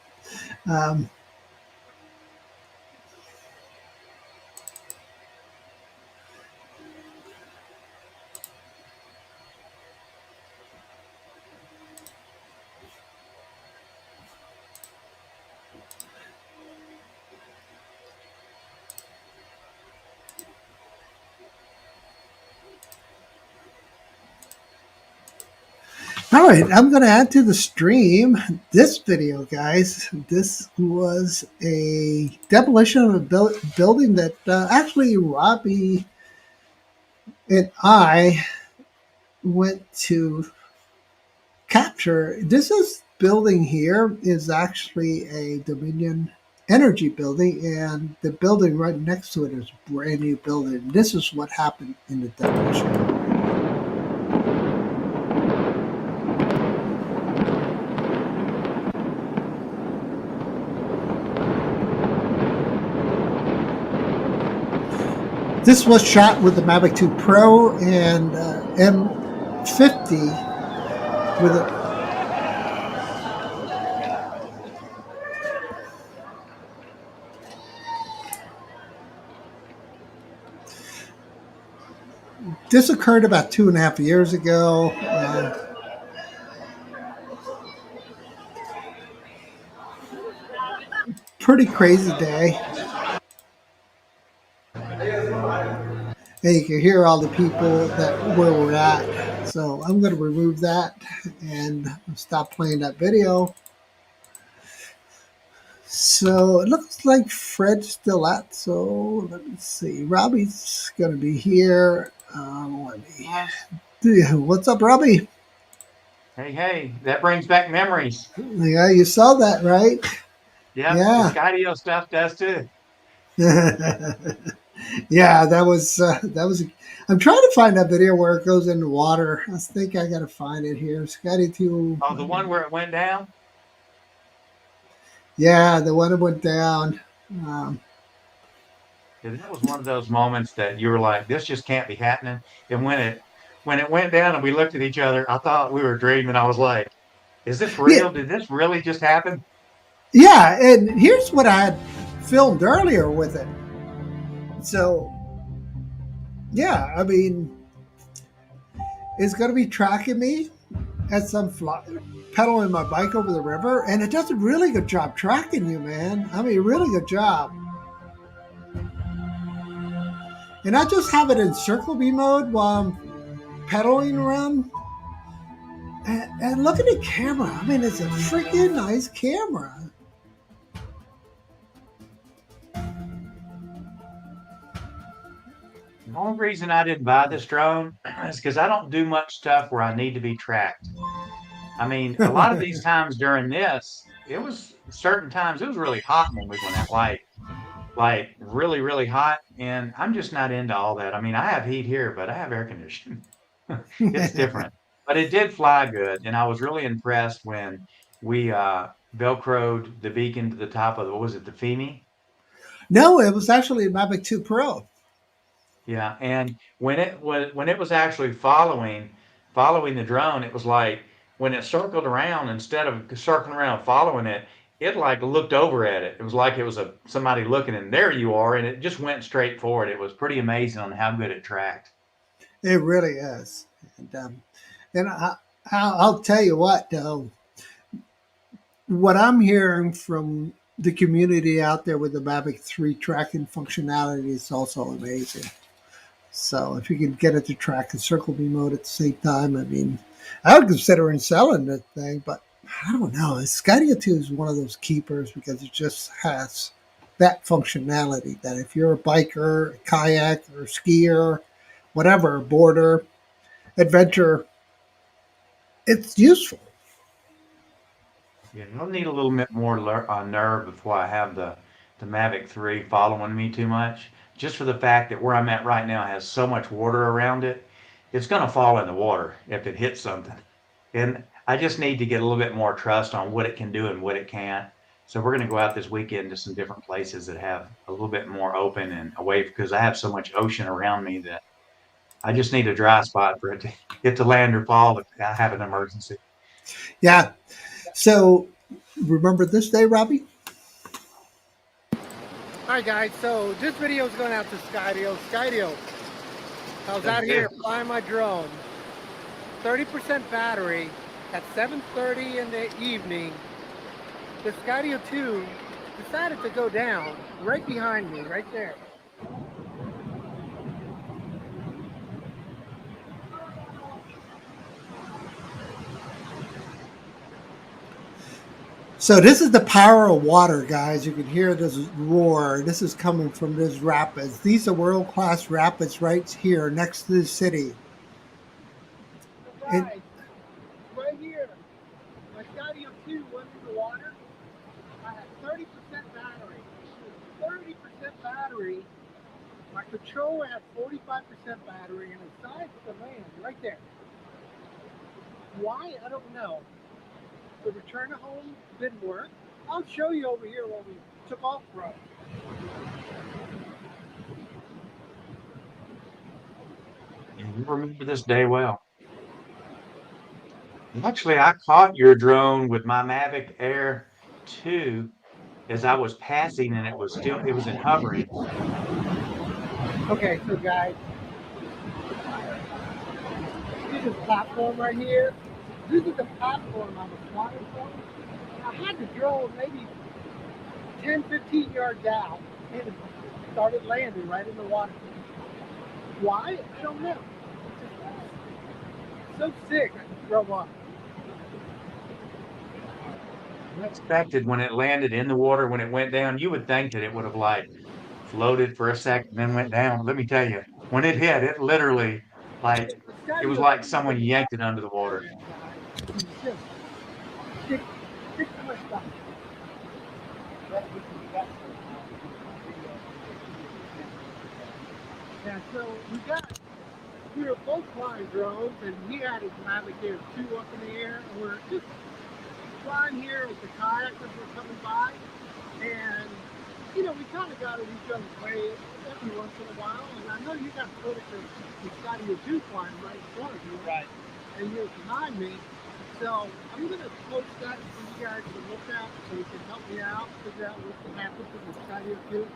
[SPEAKER 1] all right, I'm going to add to the stream this video, guys. This was a demolition of a building that actually Robbie and I went to capture. This building here is actually a Dominion Energy building, and the building right next to it is a brand new building. This is what happened in the demolition. This was shot with the Mavic 2 Pro and M50 with a this occurred about 2.5 years ago. Pretty crazy day. And you can hear all the people that where we're at. So I'm going to remove that and stop playing that video. So it looks like Fred's still at. So let me see. Robbie's going to be here. Let me. What's up, Robbie?
[SPEAKER 3] Hey, that brings back memories.
[SPEAKER 1] Yeah, you saw that, right?
[SPEAKER 3] Yep, the
[SPEAKER 1] Yeah.
[SPEAKER 3] Skydio stuff does too.
[SPEAKER 1] Yeah, that was. I'm trying to find that video where it goes in the water. I think I gotta find it here. Scotty two.
[SPEAKER 3] Oh, the one where it went down?
[SPEAKER 1] Yeah, the one that went down. Um,
[SPEAKER 3] Yeah, that was one of those moments that you were like, this just can't be happening. And when it went down and we looked at each other, I thought we were dreaming. I was like, is this
[SPEAKER 1] yeah,
[SPEAKER 3] real? Did this really just happen?
[SPEAKER 1] yeah, and here's what I had filmed earlier with it. So yeah, I mean, it's gonna be tracking me as I'm pedaling my bike over the river, and it does a really good job tracking you, man. I mean, really good job. And I just have it in circle B mode while I'm pedaling around. And look at the camera. I mean, it's a freaking nice camera.
[SPEAKER 3] The only reason I didn't buy this drone is because I don't do much stuff where I need to be tracked. I mean, a lot of these times during this, it was certain times it was really hot when we went out, like really, really hot. And I'm just not into all that. I mean, I have heat here, but I have air conditioning. It's different. But it did fly good. And I was really impressed when we Velcroed the beacon to the top of what was it, the Femi?
[SPEAKER 1] No, it was actually a Mavic 2 Pro.
[SPEAKER 3] Yeah. And when it was actually following the drone, it was like when it circled around, instead of circling around following it, it like looked over at it. It was like it was somebody looking, and there you are, and it just went straight forward. It was pretty amazing on how good it tracked.
[SPEAKER 1] It really is. And I'll tell you what, though, what I'm hearing from the community out there with the Mavic 3 tracking functionality is also amazing. So if you can get it to track in circle B mode at the same time, I mean, I would consider selling that thing, but I don't know. Skydio 2 is one of those keepers because it just has that functionality that if you're a biker, a kayak, or a skier, whatever, boarder, adventure, it's useful.
[SPEAKER 3] Yeah, I'll need a little bit more nerve before I have the Mavic 3 following me too much. Just for the fact that where I'm at right now has so much water around it, it's going to fall in the water if it hits something. And I just need to get a little bit more trust on what it can do and what it can't. So we're going to go out this weekend to some different places that have a little bit more open and away, because I have so much ocean around me that I just need a dry spot for it to hit to land or fall if I have an emergency.
[SPEAKER 1] Yeah. So remember this day, Robbie? All right, guys. So this video is going out to Skydio. Skydio, I was out here flying my drone. 30% battery at 7:30 in the evening. The Skydio 2 decided to go down right behind me, right there. So this is the power of water, guys. You can hear this roar. This is coming from this rapids. These are world-class rapids right here next to the city.
[SPEAKER 4] Guys, right here, my Skydio 2 went in the water. I had 30% battery. 30% battery. My controller had 45% battery, and inside the land, right there. Why? I don't know. The return to home didn't work. I'll show you over here where we took off from.
[SPEAKER 3] You remember this day well. Actually, I caught your drone with my Mavic Air 2 as I was passing, and it was in hovering.
[SPEAKER 4] Okay, so guys, see this platform right here? This is the platform I was flying from. And I had the drone maybe 10, 15 yards out, and it started landing right in the water. Why? I don't know. It's just so sick. I can throw up.
[SPEAKER 3] Unexpected when it landed in the water, when it went down, you would think that it would have like floated for a second, then went down. Let me tell you, when it hit, it literally like
[SPEAKER 4] The
[SPEAKER 3] it was
[SPEAKER 4] Skydio
[SPEAKER 3] like
[SPEAKER 4] 2
[SPEAKER 3] someone
[SPEAKER 4] is
[SPEAKER 3] yanked it under the
[SPEAKER 4] a
[SPEAKER 3] water.
[SPEAKER 4] guy. He's just stick, stick to my stuff. Yeah, so we were both flying drones, and he had his Navigator 2 up in the air, and we're just flying here with the kayakers were coming by, and we kind of got in each other's way every once in a while, and I know you got footage of the Skydio 2 flying right in front of you, right? And you're behind me, so I'm going to post that for you guys to look at so you can help me out, figure out what happened to the Skydio 2.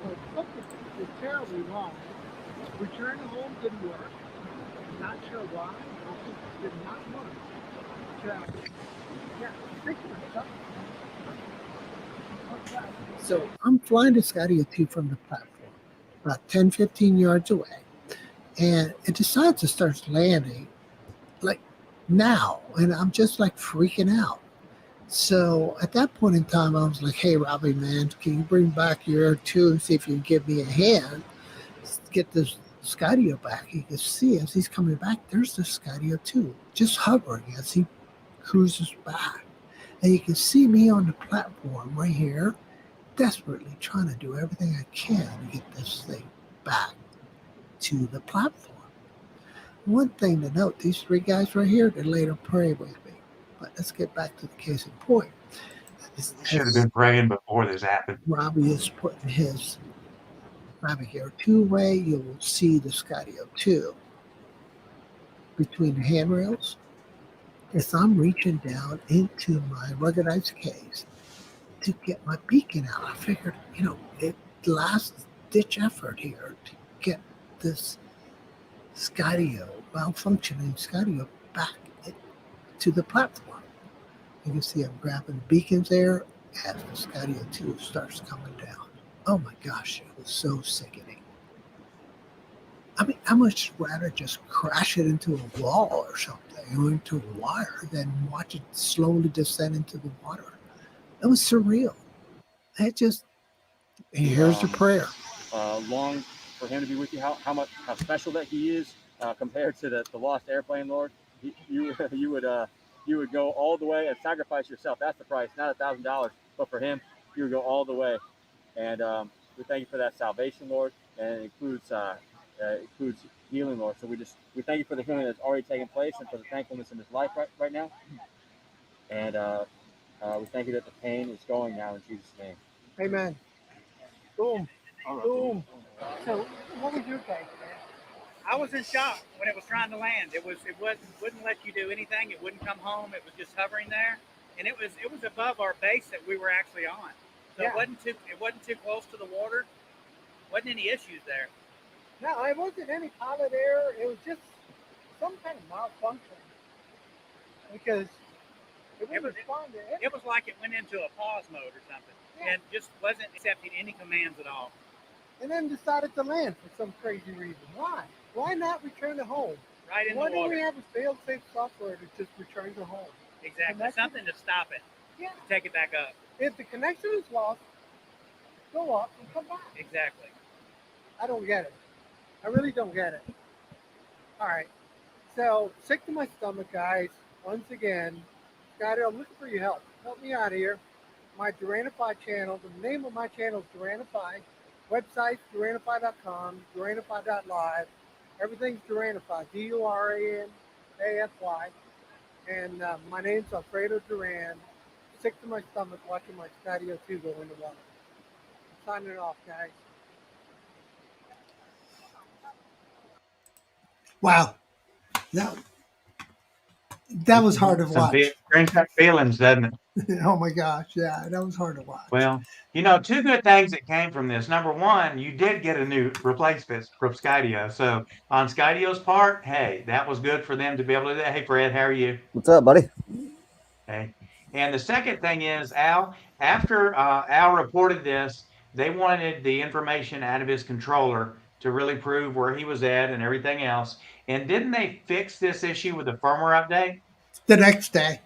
[SPEAKER 4] But something was terribly wrong. Return to home didn't work. Not sure why. It just did not work. So, yeah, fix it. So I'm flying the Skydio 2 from the platform, about 10, 15 yards away, and it decides to start landing like now, and I'm just like freaking out. So at that point in time, I was like, "Hey, Robbie, man, can you bring back your Air 2 and see if you can give me a hand? Get this Skydio back." You can see as he's coming back, there's the Skydio 2 just hovering as he cruises back. And you can see me on the platform right here, desperately trying to do everything I can to get this thing back to the platform. One thing to note, these three guys right here, they later pray with me. But let's get back to the case in point.
[SPEAKER 3] Should have been praying before this happened.
[SPEAKER 4] Robbie is putting his Navigator 2 way, you will see the Skydio 2 between the handrails. As I'm reaching down into my ruggedized case to get my beacon out, I figured, it last ditch effort here to get this Skydio, malfunctioning Skydio, back to the platform. You can see I'm grabbing beacons there as the Skydio 2 starts coming down. Oh my gosh, it was so sickening. I mean, I much rather just crash it into a wall or something, or into a wire, than watch it slowly descend into the water. It was surreal. It just, here's the prayer.
[SPEAKER 5] Long for him to be with you. How special that he is compared to the lost airplane, Lord. You would go all the way and sacrifice yourself. That's the price, not $1,000, but for him, you would go all the way. And we thank you for that salvation, Lord, and it includes healing, Lord. So we thank you for the healing that's already taken place and for the thankfulness in his life right now. And we thank you that the pain is going now in Jesus' name.
[SPEAKER 4] Amen. Boom. Boom. So, what was your take, man?
[SPEAKER 6] I was in shock when it was trying to land. It wouldn't let you do anything. It wouldn't come home. It was just hovering there, and it was above our base that we were actually on. So
[SPEAKER 4] Yeah.
[SPEAKER 6] it wasn't too close to the water. Wasn't any issues there.
[SPEAKER 4] No, it wasn't any pilot error. It was just some kind of malfunction. Because it wouldn't respond to it.
[SPEAKER 6] It was like it went into a pause mode or something, and just wasn't accepting any commands at all.
[SPEAKER 4] And then decided to land for some crazy reason. Why? Why not return to home?
[SPEAKER 6] Right in
[SPEAKER 4] Why
[SPEAKER 6] the
[SPEAKER 4] don't
[SPEAKER 6] water.
[SPEAKER 4] we have a fail-safe software to just return to home?
[SPEAKER 6] Exactly. Something to stop it.
[SPEAKER 4] Yeah.
[SPEAKER 6] To take it back up.
[SPEAKER 4] If the connection is lost, go up and come back.
[SPEAKER 6] Exactly.
[SPEAKER 4] I don't get it. I really don't get it. All right. So, sick to my stomach, guys. Once again, Skydio, I'm looking for your help. Help me out here. My Duranafy channel. The name of my channel is Duranafy. Website, Duranafy.com, Duranafy.live. Everything's Duranafy, Duranafy. And my name's Alfredo Duran. Sick to my stomach watching my Skydio 2 go in the water. I'm signing off, guys. Wow. That was hard to watch.
[SPEAKER 3] Brings up feelings, doesn't it?
[SPEAKER 4] Oh my gosh, yeah, that was hard to watch.
[SPEAKER 3] Well, two good things that came from this. Number one, you did get a new replacement from Skydio. So on Skydio's part, hey, that was good for them to be able to. Hey, Fred, how are you?
[SPEAKER 2] What's up, buddy?
[SPEAKER 3] Okay. And the second thing is, Al, after Al reported this, they wanted the information out of his controller to really prove where he was at and everything else. And didn't they fix this issue with the firmware update?
[SPEAKER 1] The next day.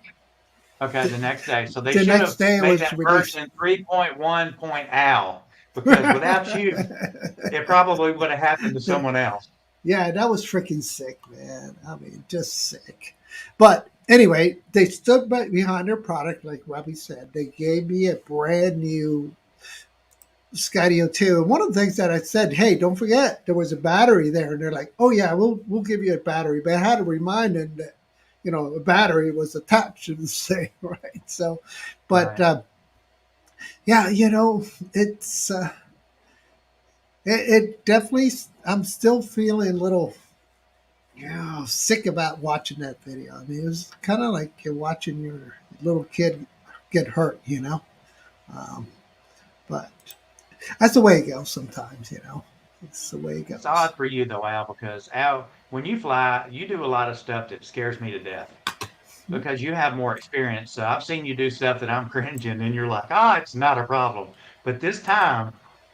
[SPEAKER 3] Okay, the next day. So they
[SPEAKER 1] The
[SPEAKER 3] should
[SPEAKER 1] next
[SPEAKER 3] have
[SPEAKER 1] day it
[SPEAKER 3] made
[SPEAKER 1] was
[SPEAKER 3] that
[SPEAKER 1] released.
[SPEAKER 3] version 3.1.al because without you, it probably would have happened to someone else.
[SPEAKER 1] Yeah, that was freaking sick, man. I mean, just sick. But anyway, they stood behind their product, like Robbie said. They gave me a brand new Skydio 2. And one of the things that I said, hey, don't forget, there was a battery there. And they're like, oh, yeah, we'll give you a battery. But I had to remind them that, a battery was attached to the thing, right? So, but
[SPEAKER 3] Right.
[SPEAKER 1] yeah, it's, it definitely, I'm still feeling a little sick about watching that video. I mean, it was kind of like you're watching your little kid get hurt, but that's the way it goes sometimes, It's the way it goes.
[SPEAKER 3] It's odd for you though, Al, because Al, when you fly, you do a lot of stuff that scares me to death because you have more experience. So I've seen you do stuff that I'm cringing, and you're like, it's not a problem. But this time,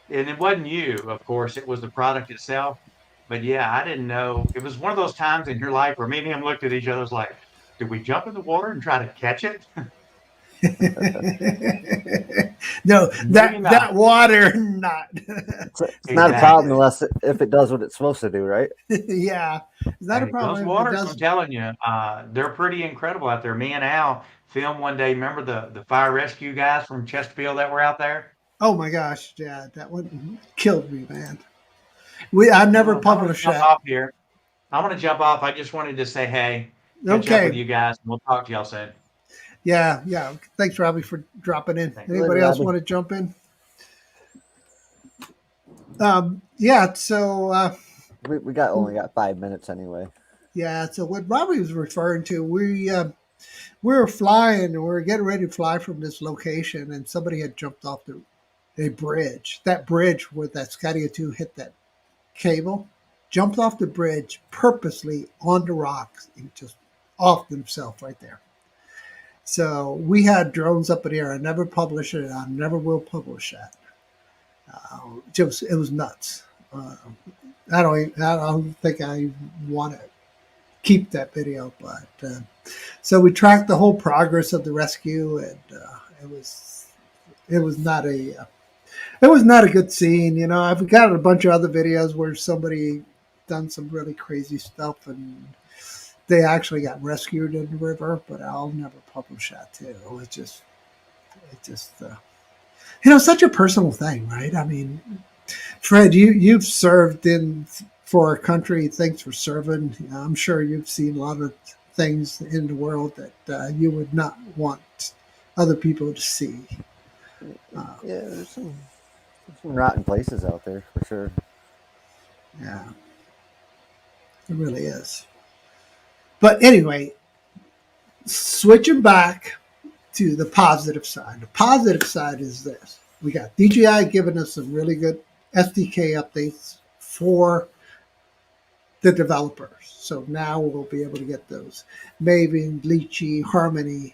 [SPEAKER 3] and it wasn't you, of course, it was the product itself. But yeah, I didn't know. It was one of those times in your life where me and him looked at each other, was like, did we jump in the water and try to catch it?
[SPEAKER 1] No,
[SPEAKER 3] Maybe not.
[SPEAKER 1] that water, not.
[SPEAKER 2] It's not a problem unless if it does what it's supposed to do, right?
[SPEAKER 1] Yeah, it's not a problem.
[SPEAKER 3] Those
[SPEAKER 1] if it
[SPEAKER 3] waters,
[SPEAKER 1] does-
[SPEAKER 3] I'm telling you, they're pretty incredible out there. Me and Al filmed one day. Remember the fire rescue guys from Chesterfield that were out there?
[SPEAKER 1] Oh my gosh, yeah, that one killed me, man. I never
[SPEAKER 3] I'm gonna
[SPEAKER 1] published
[SPEAKER 3] jump
[SPEAKER 1] that.
[SPEAKER 3] off here. I'm gonna jump off. I just wanted to say hey, catch up with
[SPEAKER 1] Okay.
[SPEAKER 3] you guys, and we'll talk to y'all soon.
[SPEAKER 1] Yeah. Thanks, Robbie, for dropping in.
[SPEAKER 3] Thanks.
[SPEAKER 1] Anybody
[SPEAKER 2] Later,
[SPEAKER 1] else
[SPEAKER 2] Robbie.
[SPEAKER 1] want to jump in? Yeah. So
[SPEAKER 2] We only got 5 minutes anyway.
[SPEAKER 1] yeah. So what Robbie was referring to, we were flying and we were getting ready to fly from this location, and somebody had jumped off a bridge. That bridge where that Skydio 2 hit that cable, jumped off the bridge purposely on the rocks and just off themselves right there. So we had drones up in the air. I never published it. I never will publish that. It was nuts. I don't think I want to keep that video, but so we tracked the whole progress of the rescue, and it was not a good scene. I've got a bunch of other videos where somebody done some really crazy stuff, and they actually got rescued in the river, but I'll never publish that too. It's just such a personal thing, right? I mean, Fred, you've served for our country. Thanks for serving. I'm sure you've seen a lot of things in the world that you would not want other people to see.
[SPEAKER 2] Yeah, there's some rotten places out there for sure.
[SPEAKER 1] Yeah, it really is. But anyway, switching back to the positive side. The positive side is this. We got DJI giving us some really good SDK updates for the developers. So now we'll be able to get those Maven, Lychee, Harmony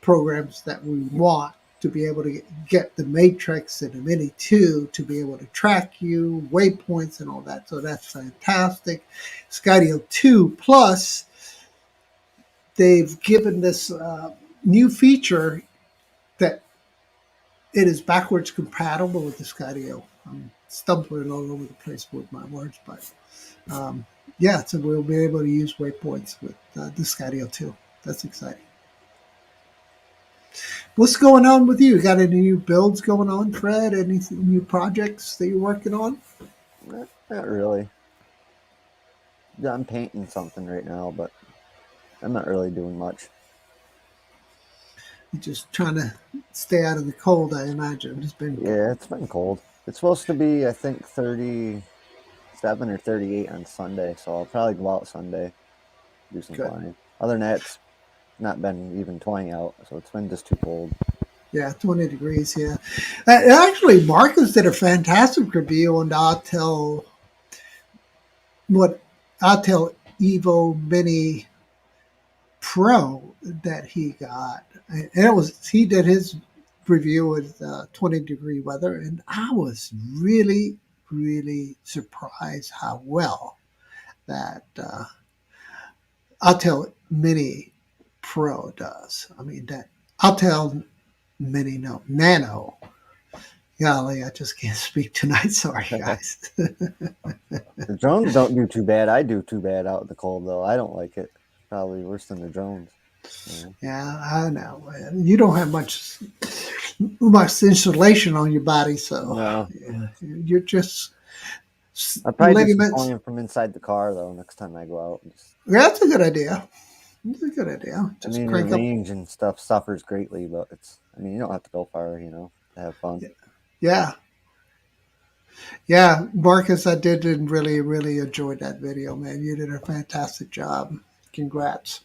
[SPEAKER 1] programs that we want to be able to get the Matrix and the Mini 2 to be able to track you, waypoints and all that. So that's fantastic. Skydio 2 Plus, they've given this new feature that it is backwards compatible with the Skydio. I'm stumbling all over the place with my words, but yeah, so we'll be able to use waypoints with the Skydio 2. That's exciting. What's going on with you? Got any new builds going on, Fred? Any new projects that you're working on?
[SPEAKER 2] Not really. Yeah, I'm painting something right now, but I'm not really doing much.
[SPEAKER 1] You're just trying to stay out of the cold, I imagine.
[SPEAKER 2] Yeah, it's been cold. It's supposed to be, I think, 37 or 38 on Sunday, so I'll probably go out Sunday, do some flying. Other than that, it's not been even 20 out, so it's been just too cold.
[SPEAKER 1] Yeah, 20 degrees, yeah. Actually, Marcus did a fantastic review on the Autel Evo Mini Pro that he got. And he did his review with 20-degree weather, and I was really, really surprised how well that I'll tell Mini Pro does. I mean, that I'll tell Mini no Nano. Golly, I just can't speak tonight. Sorry, guys.
[SPEAKER 2] The drones don't do too bad. I do too bad out in the cold, though. I don't like it. Probably worse than the drones.
[SPEAKER 1] Yeah, I know, man. You don't have much insulation on your body, so
[SPEAKER 2] No.
[SPEAKER 1] you're just
[SPEAKER 2] I'll probably do some
[SPEAKER 1] ligaments.
[SPEAKER 2] flying from inside the car, though, next time I go out.
[SPEAKER 1] Yeah, that's a good idea. That's a good idea.
[SPEAKER 2] I
[SPEAKER 1] Just
[SPEAKER 2] mean, your
[SPEAKER 1] crank up.
[SPEAKER 2] range and stuff suffers greatly, but you don't have to go far, to have fun.
[SPEAKER 1] Yeah. Yeah, Marcus, I did really, really enjoy that video, man. You did a fantastic job. Congrats.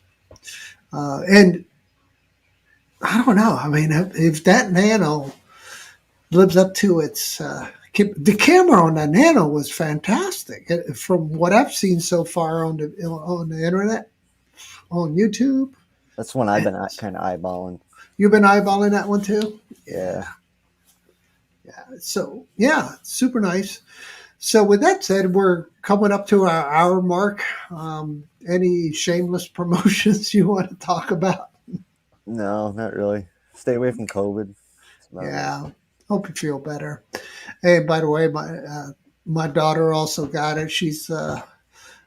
[SPEAKER 1] And I don't know. I mean, if that Nano lives up to its the camera on that Nano was fantastic. From what I've seen so far on the internet, on YouTube.
[SPEAKER 2] That's one I've been kind of eyeballing.
[SPEAKER 1] You've been eyeballing that one too?
[SPEAKER 2] Yeah.
[SPEAKER 1] Yeah. So, yeah, super nice. So, with that said, we're coming up to our hour mark. Any shameless promotions you want to talk about?
[SPEAKER 2] No, not really. Stay away from COVID.
[SPEAKER 1] Yeah. Hope you feel better. Hey, by the way, my daughter also got it. She's a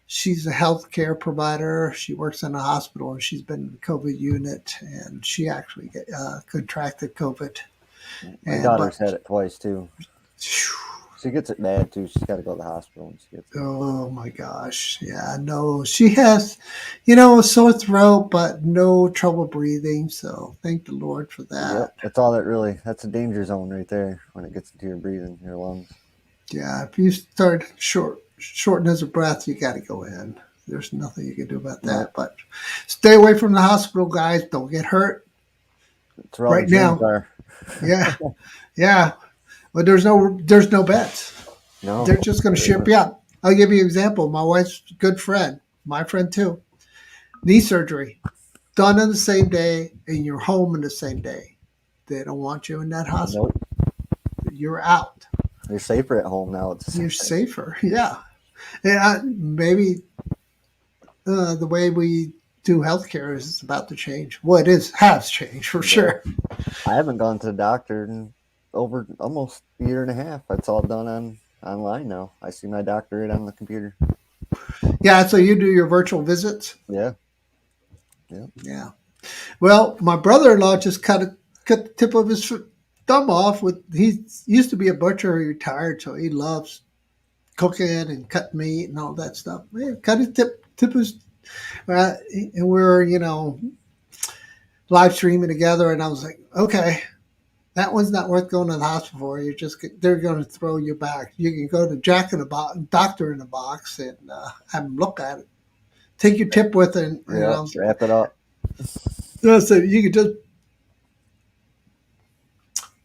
[SPEAKER 1] healthcare provider. She works in a hospital, and she's been in the COVID unit, and she actually contracted COVID.
[SPEAKER 2] My daughter's had it twice too. She gets it bad too. She's got to go to the hospital when she gets it.
[SPEAKER 1] Oh my gosh. Yeah, no, she has, a sore throat, but no trouble breathing. So thank the Lord for that.
[SPEAKER 2] Yep, that's a danger zone right there when it gets into your breathing, your lungs.
[SPEAKER 1] Yeah, if you start shortness of breath, you got to go in. There's nothing you can do about that.
[SPEAKER 2] Yep.
[SPEAKER 1] But stay away from the hospital, guys. Don't get hurt.
[SPEAKER 2] That's where all
[SPEAKER 1] right
[SPEAKER 2] the
[SPEAKER 1] now.
[SPEAKER 2] gyms are.
[SPEAKER 1] Yeah, yeah. But there's no beds.
[SPEAKER 2] No,
[SPEAKER 1] They're just going to ship you up. I'll give you an example. My wife's good friend, my friend too, knee surgery, done on the same day, and you're home in the same day. They don't want you in that hospital.
[SPEAKER 2] Nope.
[SPEAKER 1] You're out.
[SPEAKER 2] You're safer at home now.
[SPEAKER 1] You're safer. Yeah. And maybe the way we do healthcare is about to change. Well, has changed for sure.
[SPEAKER 2] I haven't gone to the doctor in over almost a year and a half. It's all done online now. I see my doctor right on the computer.
[SPEAKER 1] Yeah, so you do your virtual visits?
[SPEAKER 2] Yeah.
[SPEAKER 1] Yeah. Well, my brother-in-law just cut the tip of his thumb off. He used to be a butcher. He retired, so he loves cooking and cutting meat and all that stuff. Man, cut his tip of his, and we're live streaming together, and I was like, okay, that one's not worth going to the hospital for. They're going to throw you back. You can go to Doctor in a Box and have them look at it. Take your tip with it, and
[SPEAKER 2] wrap it up.
[SPEAKER 1] So you could just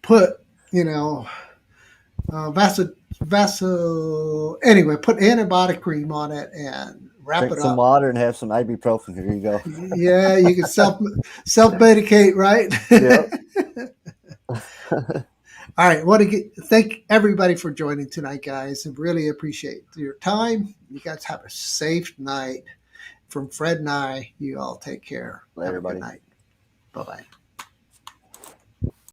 [SPEAKER 1] put, anyway, put antibiotic cream on it and wrap
[SPEAKER 2] Drink
[SPEAKER 1] it
[SPEAKER 2] some
[SPEAKER 1] up.
[SPEAKER 2] water and have some ibuprofen. Here you go.
[SPEAKER 1] Yeah, you can self-medicate, right?
[SPEAKER 2] Yep.
[SPEAKER 1] All right. Want to thank everybody for joining tonight, guys, and really appreciate your time. You guys have a safe night. From Fred and I, you all take care.
[SPEAKER 2] Later,
[SPEAKER 1] Have a good
[SPEAKER 2] buddy.
[SPEAKER 1] night. Bye-bye.